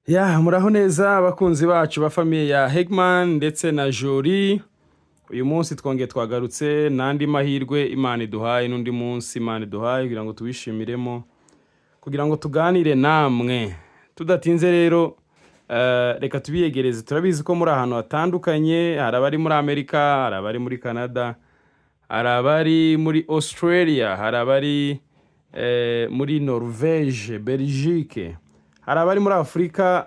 Ya muraho neza abakunzi bacu ba famiye ya Hegman ndetse na Jolie. Uyu munsi twongeye twagarutse nandi mahirwe Imana iduhaye n'undi munsi Imana iduhaye kugira ngo tubishimiremo, kugira ngo tuganire namwe. Tudatinze rero reka tubiyegereze. Turabizi ko muri ahantu hatandukanye, hari abari muri Amerika, hari abari muri Canada, hari abari muri Australia, hari abari muri Norvège, Belgique, hari abari muri Afurika,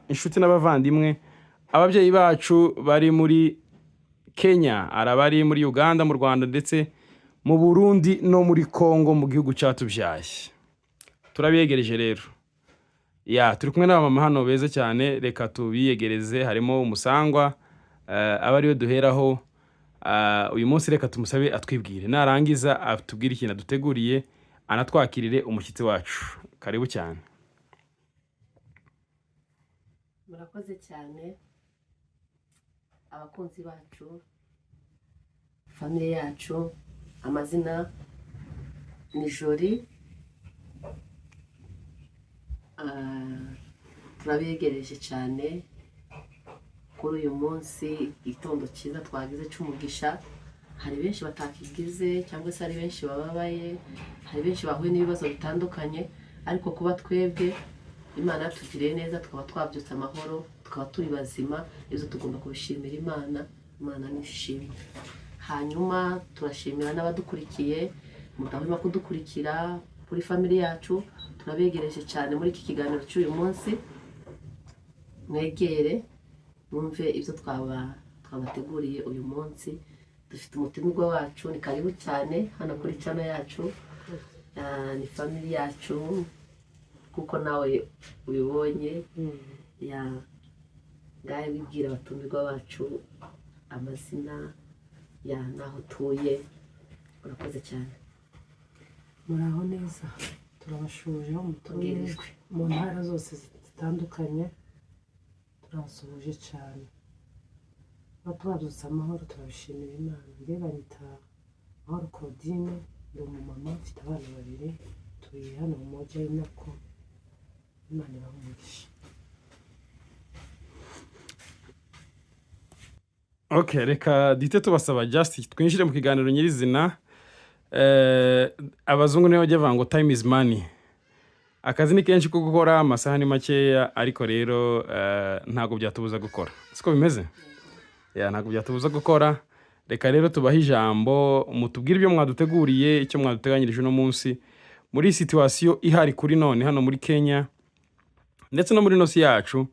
inshuti n'abavandimwe, ababyeyi bacu bari muri Kenya, hari abari muri Uganda, mu Rwanda ndetse mu Burundi no muri Congo mu gihugu cyatubyaye. Turabiyegereje rero. Turi kumwe n'abamama hano beza cyane, reka tubiyegereze. Harimo umusangwa abari we duheraho. Uyu munsi reka tumusabe atwibwire, narangiza atubwire ikintu duteguriye, anatwakirire umushyitsi wacu. Karibu cyane. Murakoze cyane abakunzi bacu, famille yacu. Amazina ni Jolie. Turabiyegereje cyane kuri uyu munsi, itondo cyiza twagize cy'umugisha. Hari benshi batakigize cyangwa se hari benshi bababaye, hari benshi bahuye n'ibibazo bitandukanye, ariko kuba twebwe Imana yatugiriye neza, tukaba twabyutse amahoro, tukaba turi bazima, ibyo tugomba kubishimira Imana. Imana nishimwe. Hanyuma turashimira n'abadukurikiye, mudahwema kudukurikira kuri family yacu. Turabegereje cyane muri iki kiganiro cy'uyu munsi. Mwegere mwumve ibyo twabateguriye uyu munsi. Dufite umutumirwa wacu, ni karibu cyane hano kuri channel yacu. Ni family yacu kuko nawe ubibonye. Ngaye bibwira abatumirwa bacu amazina naho tuye. Urakoze cyane. Muraho neza, turabashuje mu ntara zose zitandukanye. Turabasuhuje cyane, batubabyutse amahoro, turabishimira Imana. Njye banyita Mahoro Claudine, ndi umumama mfite abana babiri, turi hano mu mujyi w'Inako. Imana ibahe umugisha. Okay, reka dite tubasaba just twinjire mu kiganiro nyirizina. Abazungu niyo bajya bavuga ngo time is money. Akazi ni kenshi ko gukora, amasaha ni makeya, ariko rero ntago byatubuza gukora. Siko bimeze? Ntago byatubuza gukora. Reka rero tubahe ijambo, mutubwire ibyo mwaduteguriye, icyo mwaduteganyirije no munsi muri situation ihari kuri none hano muri Kenya ndetse no muri nosi yacu.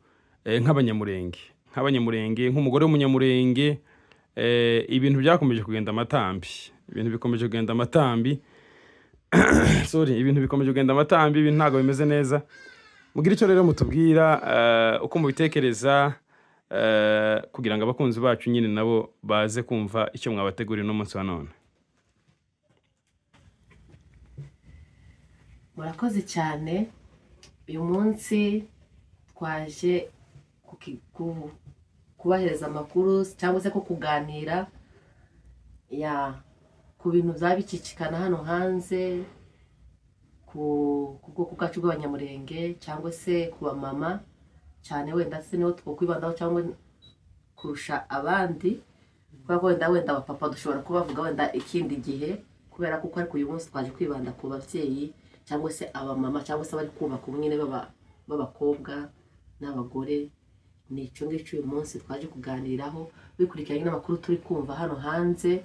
Nk'abanyamurenge, nk'umugore w'umunyamurenge, ibintu byakomeje kugenda amatambi. Ibintu bikomeje kugenda amatambi. Ibintu bikomeje kugenda amatambi, ibintu ntago bimeze neza. Mugira icyo rero mutubwira uko mubitekereza, kugira ngo abakunzi bacu nyine nabo baze kumva icyo mwabateguriye no munsi wa none. Murakoze cyane. Uyu munsi twaje kubahereza amakuru cyangwa se ko kuganira ku bintu byabicicikana hano hanze, ku bwoko bwacu bw'abanyamurenge cyangwa se ku bamama cyane. Wenda se niho twokwibandaho cyangwa kurusha abandi, kubera wenda abapapa dushobora kubavuga wenda ikindi gihe, kubera kuko ariko uyu munsi twaje kwibanda ku babyeyi cyangwa se abamama cyangwa se bari kubaka ubumwe b'abakobwa n'abagore. Ni icyo ngicyo uyu munsi twaje kuganiraho, bikurikiranye n'amakuru turi kumva hano hanze.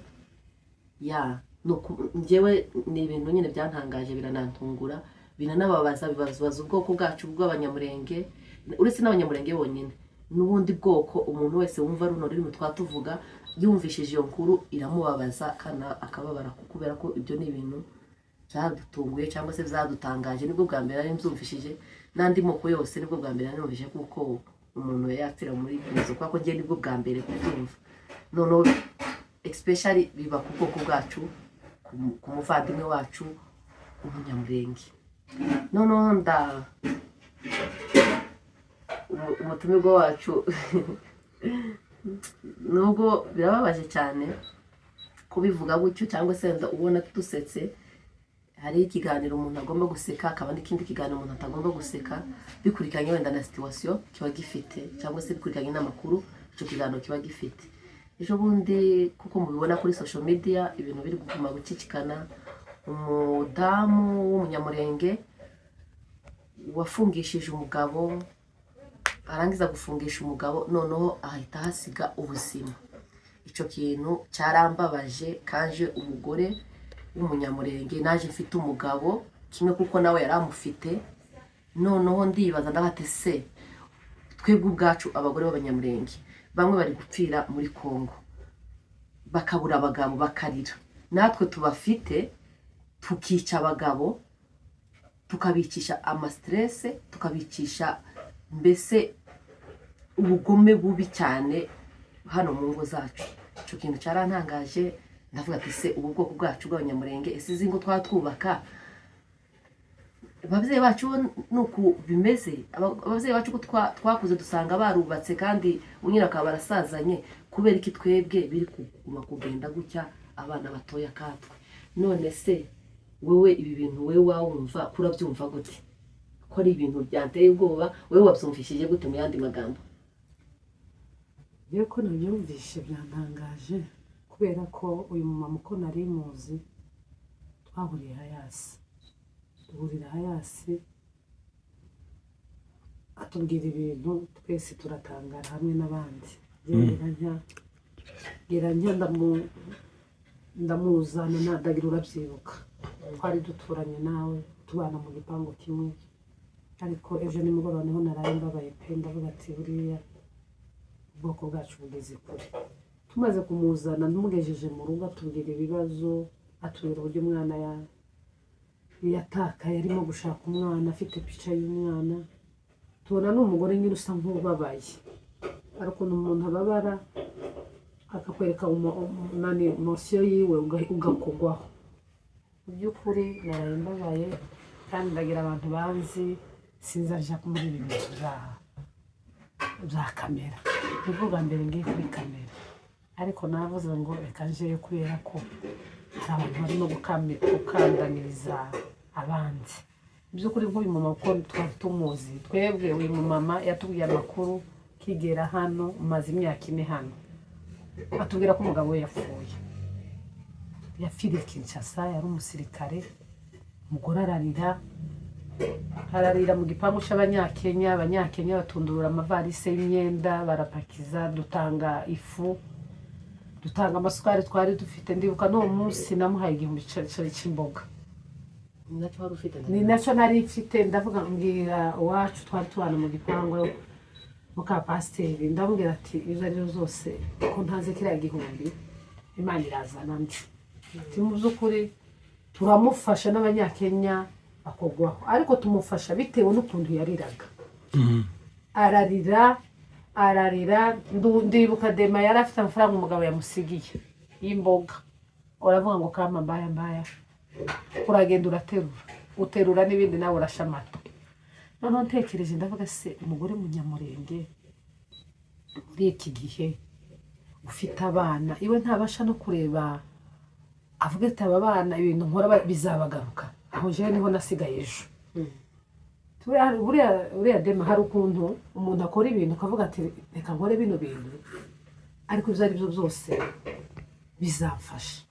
Njyewe ni ibintu nyine byantangaje, biranantungura, binanababaza, bibaza ubwoko bwacu bw'abanyamurenge, uretse n'abanyamurenge bonyine, n'ubundi bwoko. Umuntu wese wumva runo rurimi twatuvuga yumvishije iyo nkuru iramubabaza kandi akababara, kubera ko ibyo ni ibintu byadutunguye cyangwa se byadutangaje. Nibwo bwa mbere ari mbyumvishije, n'andi moko yose nibwo bwa mbere numvise kuko umuntu yapfira muri bizo, kuko ko ngiye nibwo bwa mbere kubyumva. Noneho especially biba ku bwoko bwacu, ku muvandimwe wacu umunyamurenge. Noneho umutumirwa wacu nubwo birababaje cyane kubivuga gutyo cyangwa se ubona dusetse, hari ikiganiro umuntu agomba guseka akaba n'ikindi kiganiro umuntu atagomba guseka bikurikiranye wenda na situation kiba gifite cyangwa se bikurikiranye n'amakuru icyo kiganiro kiba gifite. Ejo bundi kuko mubibona kuri social media ibintu biri gukuma gucicikana, umudamu w'umunyamurenge wafungishije umugabo, arangiza gufungisha umugabo noneho ahita hasiga ubuzima. Icyo kintu cyarambabaje, kanje umugore w'umunyamurenge naje mfite umugabo kimwe kuko nawe yaramufite, noneho ndibaza ndabate se twebwe ubwacu abagore b'abanyamurenge bamwe bari gupfira muri Kongo bakabura abagabo bakarira, natwe tubafite tukica abagabo tukabicisha amastress, tukabicisha mbese ubugome bubi cyane hano mu ngo zacu. Icyo kintu cyarantangaje, ndavuga ati se ubu bwoko bwacu bw'abanyamurenge ese izi ngo twatwubaka ababyeyi bacu nuko bimeze, ababyeyi bacu ko twakuze dusanga barubatse kandi unyira akaba barasazanye, kubera iki twebwe biri kuguma kugenda gutya abana batoya katwe? None se wewe ibi bintu wewe wawumva kurabyumva gute? Ko ari ibintu byanteye ubwoba, wewe wabyumvishije gute mu yandi magambo? Ko nabyumvishe byantangaje kubera ko uyu mumama uko nari muzi twahuriye hayasi, duhurira hayasi atubwira ibintu twese turatangara hamwe n'abandi. Geranya ndamuzana nadagira urabyibuka, twari duturanye nawe tubana mu gipangu kimwe, ariko ejo nimugoroba niho naraye mbabaye pe, ndavuga ati buriya ubwoko bwacu bugeze kure. Tumaze kumuzana ndumugejeje mu rugo atubwira ibibazo, atubwira uburyo umwana yatakaye arimo gushaka umwana, afite pica y'umwana. Tubona n'umugore nyine usa nk'ubabaye, ariko umuntu ababara akakwereka emosiyo yiwe ugakugwaho. Mu by'ukuri naraye mbabaye kandi ndagira abantu banzi sinzaja muri ibi bintu bya kamera, nibwo bwa mbere ngiye kuri kamera, ariko navuze ngo reka njeyo kubera ko hari abantu barimo gukandamiriza abandi. Mu by'ukuri nk'uyu mama uko twari tumuzi, twebwe uyu mumama yatubwiye amakuru kigera hano umaze imyaka 4 hano, atubwira ko umugabo we yapfiriye Kinshasa, yari umusirikare. Umugore ararira mu gipangu cy'abanyakenya, abanyakenya batundurura amavarisi y'imyenda barapakiza, dutanga ifu, dutanga amasukari twari dufite. Ndibuka n'uwo munsi namuhaye 1000 cy'imboga, ni nacyo nari mfite. Ndavuga mbwira uwacu twari tubana mu gipangu muka pasiteri, ndamubwira ati izo ari zose ko ntaze kiriya 1000 Imana irazana ndi. Mu by'ukuri turamufasha n'abanyakenya akogwaho, ariko tumufasha bitewe n'ukuntu yariraga. Ararira. Ndibuka Dema yari afite amafaranga umugabo yamusigiye y'imboga, uravuga ngo kama mbaya, uragenda uterura n'ibindi nawe urashamata. Noneho ntekereje ndavuga se umugore munyamurenge muri iki gihe ufite abana, iwe ntabasha no kureba avuga ati aba bana ibintu nkora bizabagaruka. Aho je niho nasigaye ejo. Buriya Dema hari ukuntu umuntu akora ibintu ukavuga ati reka nkore bino bintu, ariko ibyo ari byo byose bizamfasha.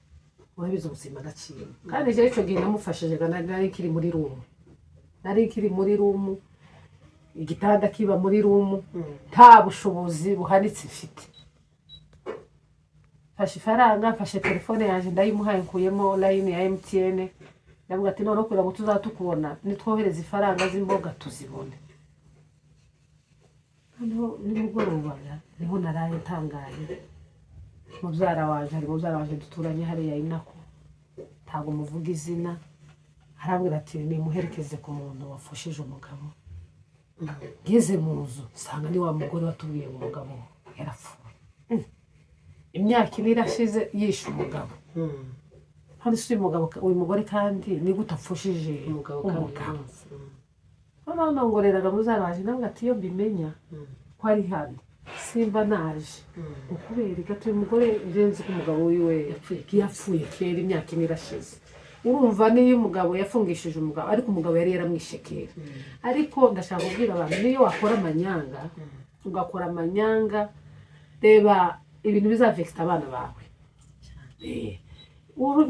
Urabizi ubuzima gaciro. Kandi je ico gihe namufashije nari kiri muri rumu, igitanda kiba muri rumu, nta bushobozi buhanitse mfite. Fashe ifaranga, fashe telefone yanjye ndayimuhaye, nkuyemo line ya MTN. Ndavuga ati none kugira ngo tuzatukubona nitwohereza ifaranga z'imboga tuzibone. Noneho nimugoroba niho naraye ntangaye. Mubyara wanje duturanye hariya inako, ntago muvuga izina, arambwira ati nimuherekeze ku muntu wafushije umugabo. Ngeze mu nzu sanga ni wa mugore watubwiye ngo umugabo yarapfuye. Imyaka 2 irashize yishe umugabo. Hano si umugabo, uyu mugore kandi ni gutapfushije umugabo. None ngoreraga muzaraje nabwo ati yo mbimenya ko ari hano simba naje ukubera gato uyu mugore ngenzi ko umugabo wiwe yapfuye kera imyaka 2 irashize. urumva niyo umugabo yafungishije umugabo ariko umugabo yari yaramwishekera ariko ndashaka kubwira abantu niyo wakora amanyanga ugakora amanyanga reba ibintu bizavekita abana bawe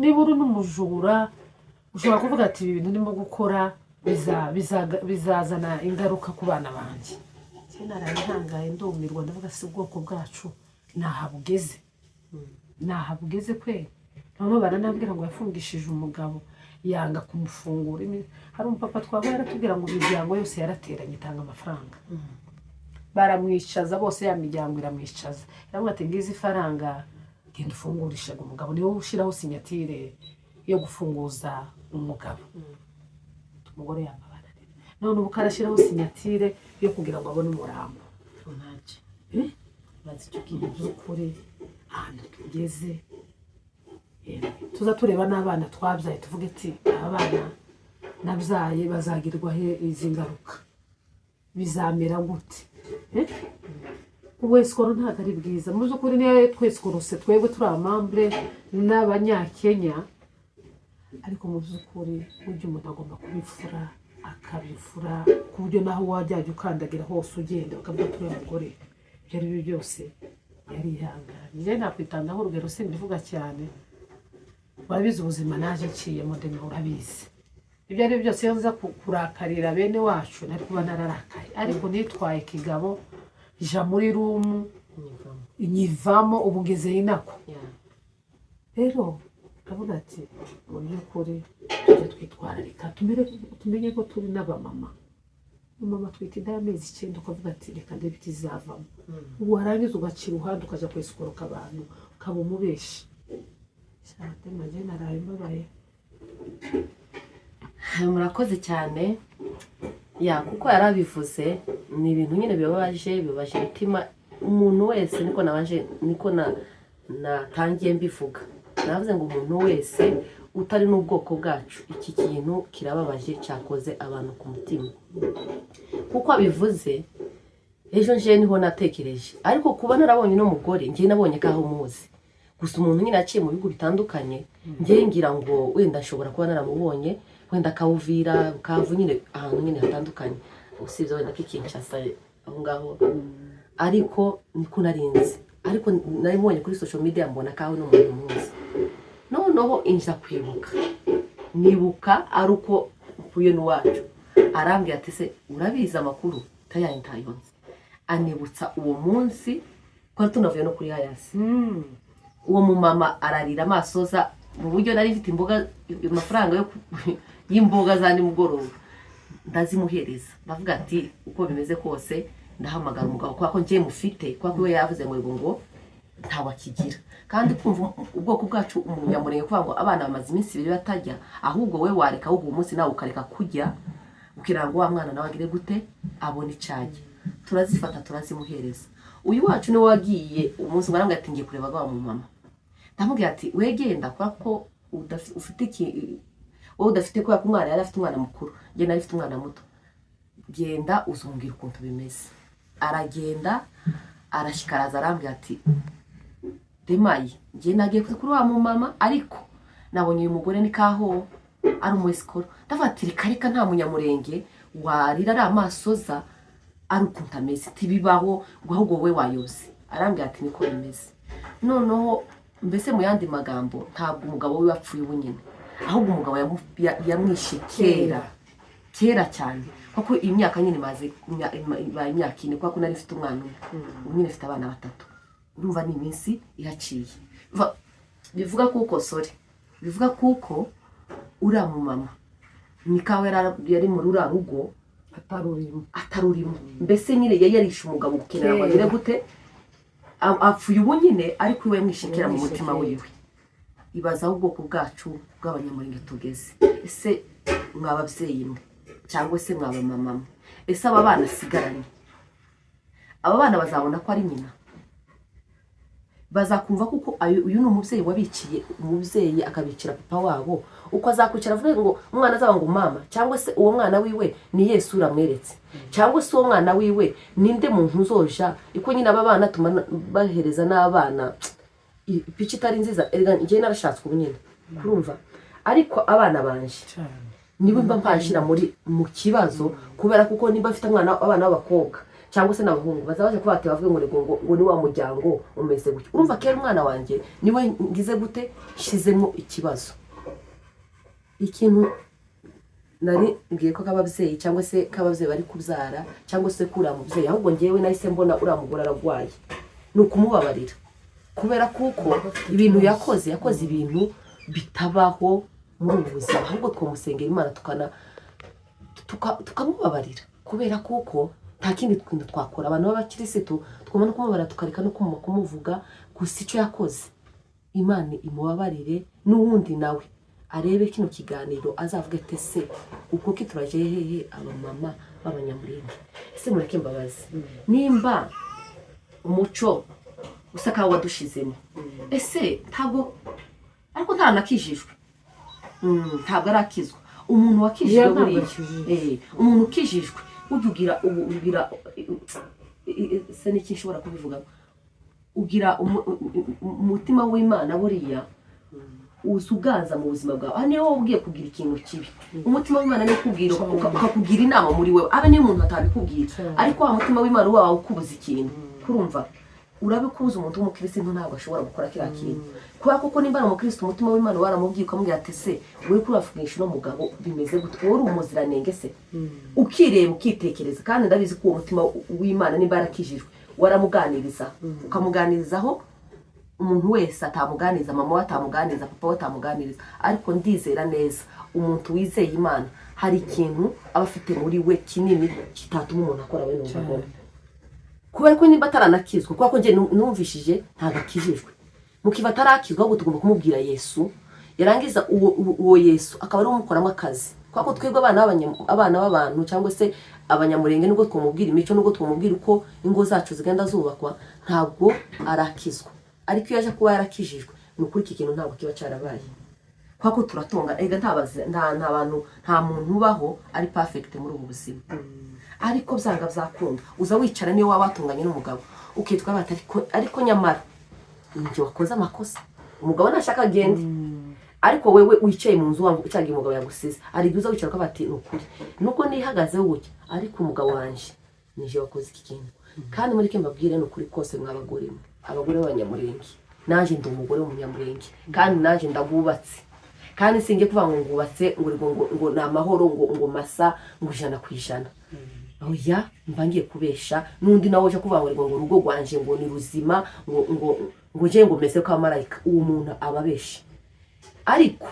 niba uri n'umujura ushobora kuvuga ati ibi bintu ndimo gukora bizazana ingaruka ku bana banjye narabihangaye ndumirwa ndavuga si ubwoko bwacu naha bugeze kwe noneho baranambwira ngo yafungishije umugabo yanga kumufungura hari umupapa twabaye aratubwira ngo imiryango yose yarateranye itanga amafaranga baramwicaza bose ya miryango iramwicaza yavuga ati ngize ifaranga genda ufungurishaga umugabo niwe ushyiraho sinyatire yo gufunguza umugabo umugore yambabara none ubu karashyiraho sinyatire yo kugira ngo abone umurambo bazi icyo kintu by'ukuri ahantu tugeze tuza tureba n'abana twabyaye tuvuge ati abana nabyaye bazagirwa he izi ngaruka bizamera gute ubusikoro ntabwo ari bwiza mu by'ukuri niyo twesikorose twebwe turi amambure n'abanyakenya ariko mu by'ukuri burya umuntu agomba kubifura akabifura ku buryo naho wajyajya ukandagira hose ugenda ukavuga turi umugore ibyo ari byo byose yari ihanganye njye nakwitandaho urugero simbivuga cyane urabizi ubuzima naje nciyemo ndemye urabizi ibyo ari byo byose iyo nza kurakarira bene wacu nari kuba nararakaye ariko nitwaye kigabo ija muri rumu inyivamo ubu ngezeye inako rero ndavuga ati mu by'ukuri tujye twitwararika tumenye ko turi n'abamama umama twita inda y'amezi 9 ukavuga ati reka ndebe ikizavamo warangiza ugacira uruhande ukaja kwesikoroka abantu ukaba umubeshi cyane maze naraye mbabaye murakoze cyane kuko yarabivuze ni ibintu nyine bibabaje imitima umuntu wese niko natangiye mbivuga navuze ngo umuntu wese utari n'ubwoko bwacu iki kintu kirababaje cyakoze abantu ku mutima kuko abivuze ejo nje niho natekereje ariko kuba narabonye no mugore ngiye nabonye kaho muzi gusa umuntu nyine yaciye mu bihugu bitandukanye ngiye ngira ngo wenda nshobora kuba naramubonye wenda kawuvira kavu nyine ahantu nyine hatandukanye usibye wenda kikinshasa aho ngaho ariko niko narinze ariko naribonye kuri social media mbona kaho no muntu muzi noneho inja nibuka ari uko upuye n'uwacu arambwira ati se urabizi amakuru tayayonze anibutsa uwo munsi ko tunavuye no kuri hayasi uwo mumama ararira amasoza mu buryo nari mfite amafaranga y'imboga za nimugoroba ndazimuhereza ndavuga ati uko bimeze kose ndahamagara umugabo ko ngiye mufite ko we yavuze ngo ntawakigira kandi kumva ubwoko bwacu umunyamurenge kuvuga ngo abana bamaze iminsi 2 batajya ahubwo we wareka ahubwo umunsi nawe ukareka kujya ukira ngo wa mwana nawe agire gute abone icyaje turazifata turazimuhereza uyu wacu ni wagiye umunsi barambwira ati ngiye kureba wa mama ndamubwira ati wegenda ko udafite ko umwana yari afite umwana mukuru nge nari afite umwana muto genda uzumvira ukuntu bimeze aragenda arashikaraza arambwira ati demayi nge nagiye kuri wa mama ariko nabonye uyu mugore ni kaho ari umusikoro ndafatira karika nta munyamurenge warira ari amasoza ari ukuntu ameze tibibaho ngo ahubwo we wayose arambwira ati niko bimeze noneho mbese mu yandi magambo ntabwo umugabo we wapfuye ubunyene ahubwo umugabo yamwishe kera cyane kuko imyaka nyine maze imyaka 4 kuko nari mfite umwana ubu nyine mfite abana 3 urumva ni iminsi ihaciye bivuga kuko uriya mu mama nikawe yari mu rura rugo atarurimo mbese nyine yarishe umugabo gukenera ngo agire gute apfuye ubu nyine ariko iwe mwishikira mu mutima wiwe ibaza ubwoko bwacu bw'abanyamurenge tugeze ese mwababyeyi mwe cyangwa se mwaba mama ese aba bana sigaranye aba bana bazabona ko ari nyina bazakumva kuko uyu ni umubyeyi wabiciye umubyeyi akabicira papa wabo uko azakwicira avuga ngo umwana azaba ngo mama cyangwa se uwo mwana wiwe ni Yesu uramweretse cyangwa se uwo mwana wiwe ninde muntu uzoja iko nyina aba bana bahereza n'abana pici itari nziza ngiye narashatswe ubunyene kurumva ariko abana banje nibo mba mpashira mu kibazo kubera kuko nimba afite abana b'abakobwa cyangwa se n'abahungu bazabaje kuba bate bavuge ngo ni wa muryango umeze gutyo urumva kera umwana wanjye niwe ngize gute shizemo ikibazo ikintu nari ngiye ko kababyeyi cyangwa se kababyeyi bari kubyara cyangwa se kura mubyeyi ahubwo ngewe nahise mbona uramugora aragwaye ni ukumubabarira kubera kuko ibintu yakoze ibintu bitabaho muri ubu buzima ahubwo twamusengera Imana tukamubabarira kubera kuko nta kindi twintu twakora abantu b'abakirisitu twumva no kumubabarira tukareka no kumuvuga gusa icyo yakoze Imana imubabarire n'uwundi nawe arebe kino kiganiro azavuga ati se uko kituraje hehe abamama b'abanyamurenge ese mureke mbabazi nimba umuco usaka wadushizemo ese ntabwo ariko ntanakijijwe ntabwo arakizwa umuntu wakijijwe buriya umuntu ukijijwe ugira se n'iki nshobora kubivuga ugira umutima w'Imana buriya usuganza mu buzima bwawe aha niyo ugiye kugira ikintu kibi umutima w'Imana ni kubwira ukakugira inama muri wewe abe niyo umuntu atabikubwira ariko wa mutima w'Imana wawe ukubuza ikintu kurumva urabikubuza umuntu w'umukristo ntabwo ashobora gukora kiriya kintu kubera kuko nimba ari umukristo umutima w'Imana waramubwiye ukamubwira ati se uri kuravugisha no mugabo bimeze gute wowe uri umuziranenge se ukireba ukitekereza kandi ndabizi ko uwo mutima w'Imana nimba arakijijwe waramuganiriza ukamuganirizaho umuntu wese atamuganiza mama we atamuganiza papa we atamuganiza ariko ndizera neza umuntu wizeye Imana hari ikintu aba afite muri we kinini kitatuma umuntu akora we n'umugore kubera ko nimba ataranakizwa kuko nje numvishije ntabwo akijijwe mukiva atarakizwa ahubwo tugomba kumubwira Yesu yarangiza uwo Yesu akaba ari umukoramo akazi kuko twebwe abana b'abantu cyangwa se abanyamurenge nubwo twamubwira imico nubwo twamubwira uko ingo zacu zigenda zubakwa ntabwo arakizwa ariko iyo aje kuba yarakijijwe ni ukuri iki kintu ntabwo kiba cyarabaye kuko turatonga ega nta muntu ubaho ari perfect muri ubu buzima ariko byanga byakunda uza wicara niyo waba watunganye n'umugabo ukitwa bata ariko nyamara njye wakoze amakosa umugabo nashaka agende ariko wewe wicaye mu nzu wangu ucagiye umugabo yagusize ari byiza wicara ko bati nukuri nuko nihagazeho gutya ariko umugabo wanje nije wakoze iki kintu kandi muri ke mbabwire nukuri kose mwabagore abagore b'abanyamurenge naje ndi umugore w'umunyamurenge kandi naje ndagubatse kandi singe kuvuga ngo ngubatse ngo na mahoro ngo masa ngo 100%. Oya mbangiye kubesha nundi nawe je kuvuga ngo urugo rwanje ngo ni ruzima ngo je ngo mese kwa marayika uwo muntu ababesha ariko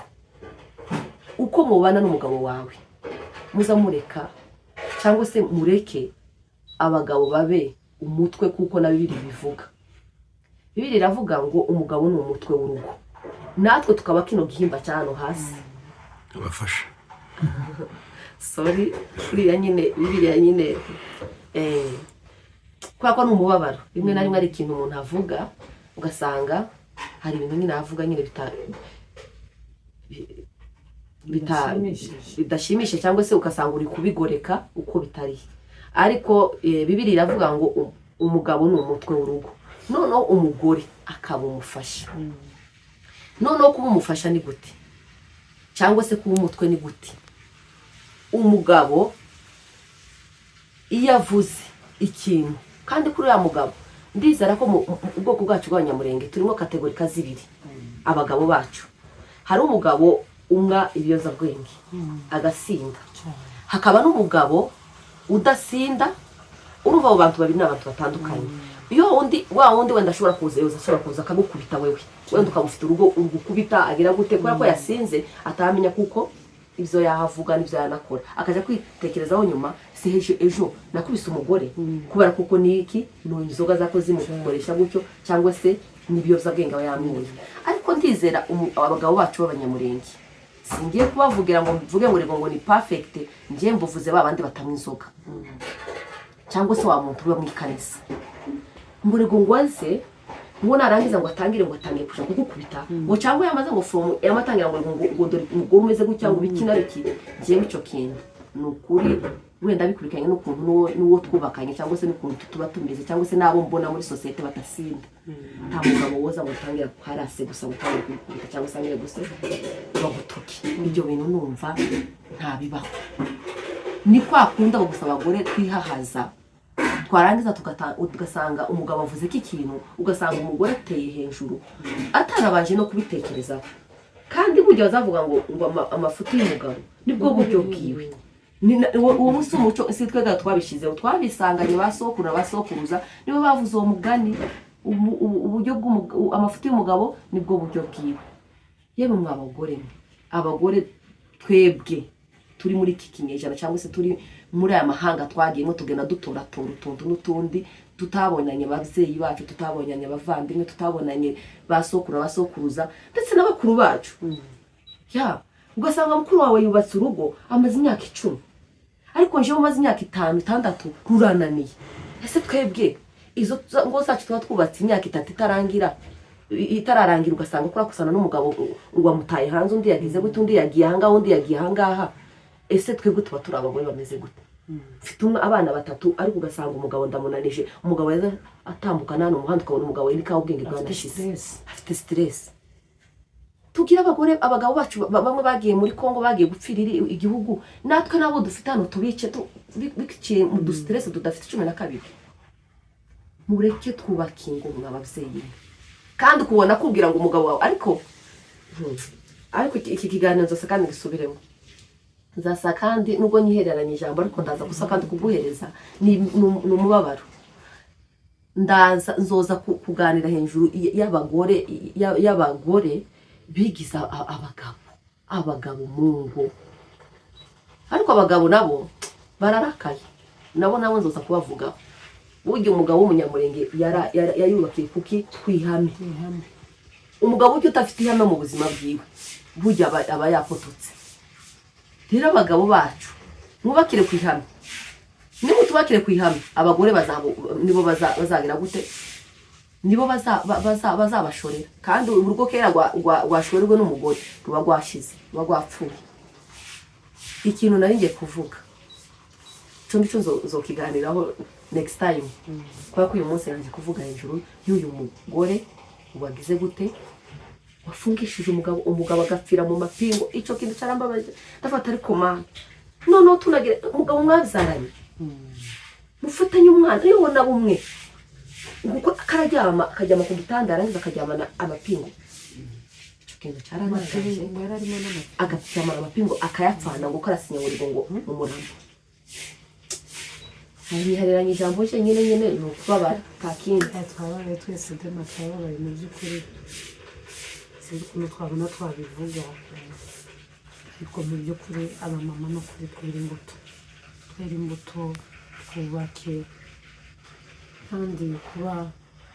uko mubana n'umugabo wawe muzamureka cyangwa se mureke abagabo babe umutwe kuko na Bibiliya bivuga Bibiliya iravuga ngo umugabo ni umutwe w'urugo natwe tukaba kino gihimba cyano hasi abafasha sorry Bibiliya nyine kwa n'umubabaro rimwe na rimwe ari ikintu umuntu avuga ugasanga hari ibintu nyine avuga nyine bidashimishe cyangwa se ugasanga uri kubigoreka uko bitari ariko Bibiliya iravuga ngo umugabo ni umutwe w'urugo noneho umugore akaba umufasha noneho kuba umufasha ni gute cyangwa se kuba umutwe ni gute umugabo iyo avuze ikintu kandi kuri ya mugabo ndizera ko mu bwoko bwacu bw'abanyamurenge turimo kategorika zibiri abagabo bacu hari umugabo umwa ibiyobyabwenge agasinda hakaba n'umugabo udasinda urumva abo bantu babiri n'abantu batandukanye iyo wundi wenda ashobora kuza akagukubita wewe wenda ukamufite urugo urugukubita agira gute kubera ko yasinze atamenya kuko ibyo yahavuga n'ibyo yanakora akaja kwitekerezaho nyuma si ejo nakubise umugore kubera kuko niki n'inzoga zako zimukoresha gutyo cyangwa se n'ibiyobyabwenge aba yamwiye ariko ndizera abagabo bacu b'abanyamurenge singiye kubavugira ngo mvuge ngo ni perfect ngiye mbuvuze babandi batamwe inzoga cyangwa se wa muntu uba mu ikanisa ngo ngwanze ngo narangiza ngo atangiye kuja kugukubita ngo cyangwa yamaze ngo from yamatangira ngo dore umugore umeze gutya ngo bikina biki ngiye mico kintu nukuri wenda bikurikiranye n'ukuntu n'uwo twubakanye cyangwa se n'ukuntu tuba tumeze cyangwa se n'abo mbona muri sosiyete batasinda nta mugabo woza ngo utangira kuharase gusa gutangira kwikubita cyangwa se amire gusa bagutuke ibyo bintu numva ntabibaho ni kwa kunda gusa abagore twihahaza twarangiza tugasanga umugabo avuze ko ikintu ugasanga umugore ateye hejuru atarabanje no kubitekerezaho kandi burya bazavuga ngo amafuti y'umugabo nibwo buryo bwiwe uwo munsi umuco si twega twabishizeho twabisanganye basokuru basokuruza nibo bavuze uwo mugani uburyo amafuti y'umugabo nibwo buryo bwiwe yewe abagore twebwe turi muri iki kinyejana cyangwa se turi muri aya mahanga twagiyemo tugenda dutoratora utuntu n'utundi tutabonanye ababyeyi bacu tutabonanye abavandimwe tutabonanye basokuruza ndetse n'abakuru bacu ugasanga mukuru wawe yubatse urugo amaze imyaka 10 ariko nje umaze imyaka 5 6 rurananiye ese twebwe izo ngo zacu tuba twubatse imyaka 3 itararangira ugasanga kura kusana n'umugabo wamutaye hanze undi yagize gute undi yagiye ahangaha undi yagiye ahangaha ese twebwe tuba turi abagore bameze gute mfite abana 3 ariko ugasanga umugabo ndamunanije umugabo yaza atambuka nano umuhanda ukabona umugabo yirika ubwenge bwanashize afite stress tugira abagabo bacu bamwe bagiye muri Kongo bagiye gupfirira igihugu natwe nabo dufite hano tubice bikiye mu stress tudafite 12 mureke twubakingo mwabavyeyi kandi kubona kubwira ngo umugabo wawe ariko iki kiganiro zose kandi gisubiremo nzasa kandi nubwo nyihereranye ijambo ariko ndaza gusa kandi kuguhereza ni umubabaro nzoza kuganira hejuru y'abagore bigiza abagabo mungo ariko abagabo nabo bararakaye nabo nzoza kubavuga burya umugabo w'umunyamurenge yayubakiye kuki kwihame umugabo ujye utafite ihame mu buzima bwiwe burya aba yapototse rero abagabo bacu mwubakire kwihame niba tubakire kwihame abagore nibo bazagira gute nibo bazabashorera kandi urugo kera rwashorerwe n'umugore ruba rwashize ruba rwapfuye ikintu nari ngiye kuvuga cyo nzokiganiraho next time kwa uyu munsi nanje kuvuga hejuru y'uyu mugore wagize gute wafungishije umugabo agapfira mu mapingo ico kintu carambabaje ndafata ariko mana none tunagira umugabo mwazaranye mufatanye umwana iyo wona bumwe nguko akajyama ku gitanda arangiza akajyamana amapingo ico kintu carambabaje agapfira amapingo akayapfana ngo karasinya ngo umurambo Nihareranye ijambo cye nyine n'ukubabara kakindi twabaye twese ndema twabaye mu by'ukuri sinzi ukuntu twabona twabivuga ariko mu by'ukuri abamama no kuri twera imbuto twubake kandi kuba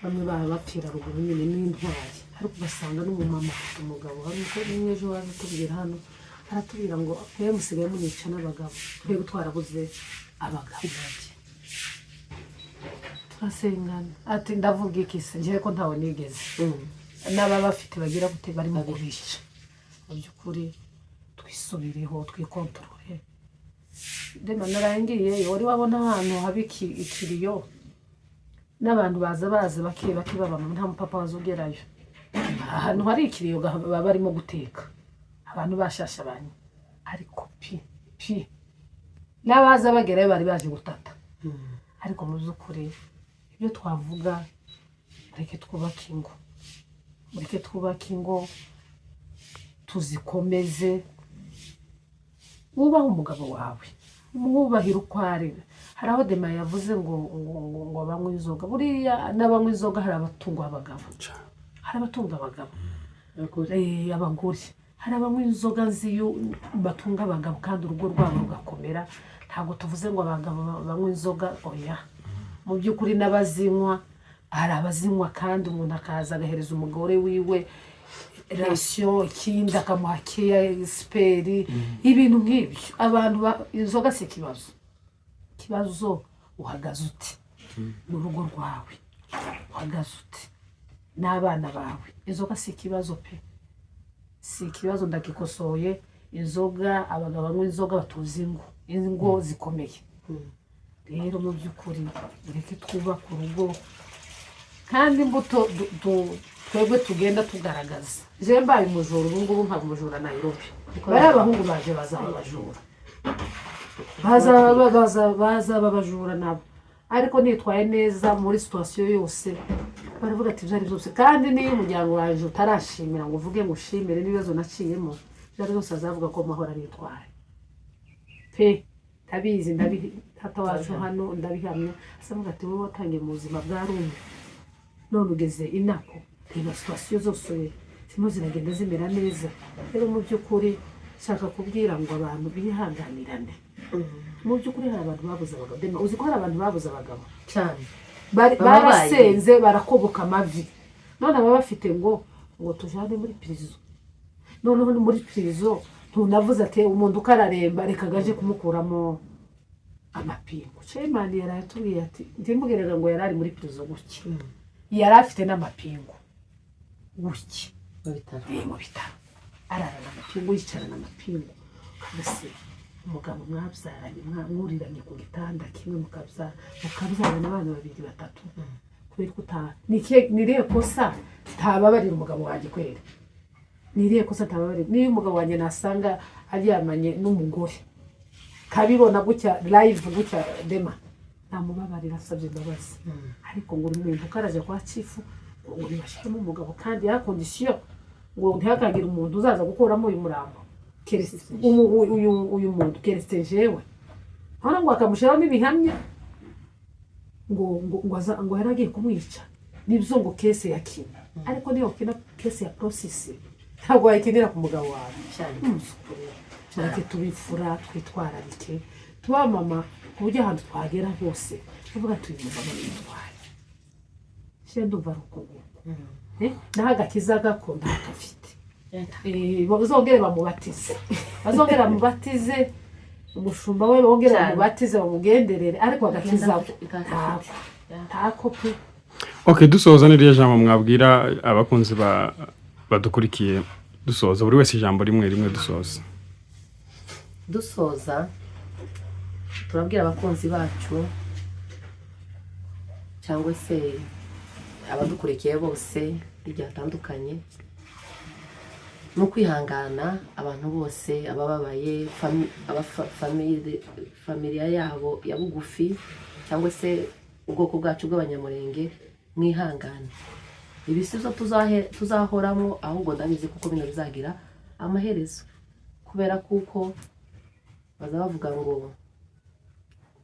bamwe bapfira ruguru nyine n'intwari ariko ugasanga n'umumama umugabo hari uko rimwe ejo waje tubwira hano aratubwira ngo mwe musigaye munica n'abagabo twebwe twarabuze abagabo asengana ati ndavuga iki se ngiye ko ntawe nigeze n'aba bafite bagira gute bari mu gurisha mu by'ukuri twisubireho twikontorore ndema narangiye wari wabona ahantu habiki ikiriyo n'abantu baza bake baba nta mupapa wazogerayo ahantu hari ikiriyo baba barimo guteka abantu bashashabanye ariko pi n'abaza bagerayo bari baje gutata ariko mu by'ukuri ibyo twavuga mureke twubake ingo tuzikomeze wubahe umugabo wawe mwubahire uko ari hari aho Dema yavuze ngo banywe inzoga buriya n'abanywe inzoga hari abatunga abagabo abagore hari abanywe inzoga nziyo batunga abagabo kandi urugo rwabo rugakomera ntabwo tuvuze ngo abagabo banywe inzoga oya mu by'ukuri n'abazinywa hari abazinywa kandi umuntu akaza agahereza umugore wiwe ration ikindi akamuha keya speri ibintu nk'ibyo abantu inzoga si ikibazo uhagaze uti n'urugo rwawe uhagaze uti n'abana bawe inzoga si ikibazo pe si ikibazo ndakikosoye inzoga abagabo banywa inzoga batuzi ingo zikomeye rero mu by'ukuri mureke twubake urugo kandi imbuto twebwe tugenda tugaragaza je mbaye umujura ubu ngubu nkaba umujura Nairobi bari abahungu baje bazaba abajura baza babajura nabo ariko nitwaye neza muri situation yose baravuga ati byari byose kandi niyo umuryango waje utarashimira ngo uvuge ngo ushimire n'ibibazo naciyemo byari byose azavuga ko mahora nitwaye pe tabizi tata wacu hano ndabihamya asavuga ati wowe watangiye mu buzima bwa rumwe none ugeze inako reba situation zose zino ziragenda zimera neza rero mu by'ukuri shaka kubwira ngo abantu bihanganirane mu by'ukuri hari abantu babuze abagabo uzi ko hari abantu babuze abagabo cyane barasenze barakoboka amavi none baba bafite ngo tujane muri prison noneho ni muri prison ntunavuze ati umuntu ukararemba reka gaje kumukuramo amapingu Chairman yaratubwiye ati ndimubwiraga ngo yarari muri prison guki yari afite n'amapingu guki mu bitaro arara n'amapingu yicarana n'amapingu kabese umugabo mwabyaranye mwuriranye ku gitanda kimwe mukabyarana abana 2 3 kubera ko niriye kosa tababarira umugabo wanjye kwera niriye kosa tababarira niyo umugabo wanjye nasanga aryamanye n'umugore kabibona gutya live gutya dema namubabarira asabye imbabazi ariko ngo umuntu ukaraje kwa chifu ngo nibashiremo umugabo kandi ya condition ngo ntihakagira umuntu uzaza gukuramo uyu murambo uyu muntu keretse jewe hano ngo akamushiraho n'ibihamya ngo yaragiye kumwica nibyo ngo kese yakina ariko niyo kina kese ya process ntabwo wayikinira ku mugabo wawe cyane cyane tubifura twitwararike tuba mama ku buryo ahantu twagera hose tuvuga tuyumva n'itwaye ndumva rukugo naho agakiza gakondo gafite bazongere bamubatize umushumba we bongere bamubatize bamugenderere ariko agakiza ntakope. Okay, dusoza n'iriya jambo mwabwira abakunzi badukurikiye dusoza buri wese ijambo rimwe dusoza turabwira abakunzi bacu cyangwa se abadukurikiye bose igihe atandukanye no kwihangana abantu bose abababaye familia yabo ya bugufi cyangwa se ubwoko bwacu bw'abanyamurenge mwihangane ibisizo tuzahoramo ahubwo ndabizi kuko bino bizagira amaherezo kubera kuko bazavuga ngo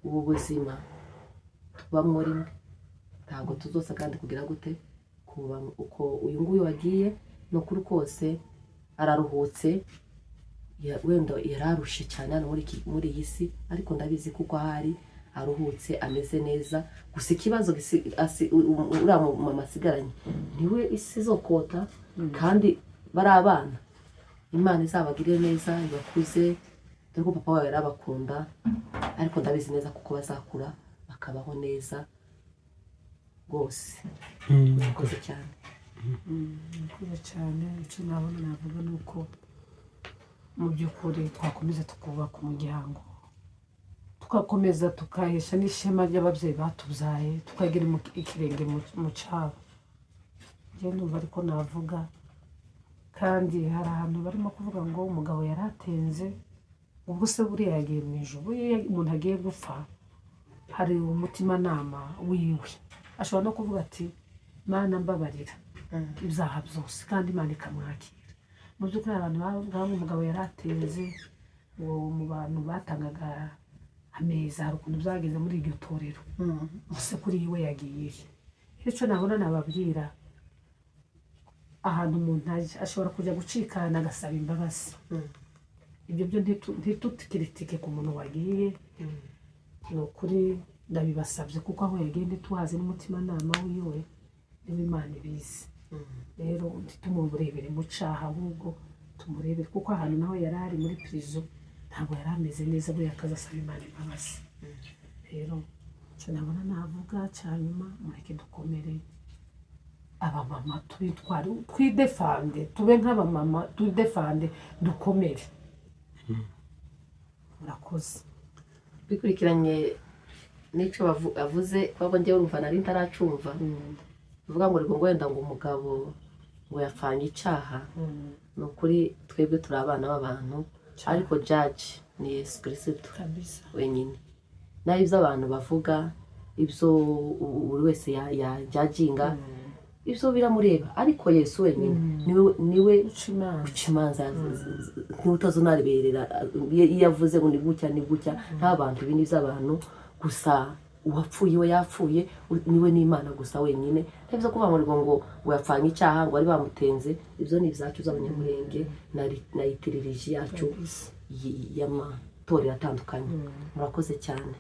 ubu buzima tubamwo rimwe ntabwo tuzosa kandi kugira gute kuba uko uyu nguyu wagiye no kuri kose araruhutse wenda yararushe cyane hano muri iyi si ariko ndabizi kuko ahari aruhutse ameze neza gusa ikibazo uriya mama asigaranye niwe isi zokota kandi bari abana Imana izabagirire neza ibakuze dore ko papa wawe yarabakunda ariko ndabizi neza kuko bazakura bakabaho neza rwose murakoze cyane murakoze cyane icyo nabona navuga ni uko mu by'ukuri twakomeza tukubaka umuryango tugakomeza tukahesha n'ishema ry'ababyeyi batubyaye tukagira ikirenge mu cyabo njye numva ariko navuga kandi hari ahantu barimo kuvuga ngo umugabo yaratenze ubwo se buriya yagiye mu ijuru iyo umuntu agiye gupfa hari umutimanama wiwe ashobora no kuvuga ati Mana mbabarira ibyaha byose kandi Imana ikamwakira mu by'ukuri abantu bavuga ngo umugabo yaratenze ngo mu bantu batangaga ameza hari ukuntu byageze muri iryo torero ese kuri iwe yagiye icyo nabona nababwira ahantu umuntu ashobora kujya gucikana agasaba imbabazi ibyo byo ntitukiritike ku muntu wagiye ni ukuri ndabibasabye kuko aho yagende tuhazi n'umutimanama wiwe niwe Imana ibizi rero ntitumurebere mu cyaha ahubwo tumurebere kuko ahantu naho yari ari muri prison ntabwo yari ameze neza buriya akazasaba Imana imbabazi rero icyo nabona navuga cyanyuma mureke dukomere abamama twidefande tube nk'abamama twidefande dukomere murakoze. bikurikiranye n'icyo avuze babo njyewe urumva nari ntaracumva uvuga ngo rego wenda ngo umugabo ngo yapfanye icyaha ni ukuri twebwe turi abana b'abantu ariko judge ni Yesu Kristo wenyine naho ibyo abantu bavuga ibyo buri wese yajajinga ibyo biramureba ariko Yesu wenyine niwe uca imanza ntutazunariberera iyo avuze ngo ni gutya nta bantu ibi ni iby'abantu gusa uwapfuye we yapfuye niwe n'Imana gusa wenyine ntabwo kuvuga ngo yapfanye icyaha ngo ari bamutenze ibyo ni ibyacu z'abanyamurenge na itiririji yacu y'amatorero atandukanye murakoze cyane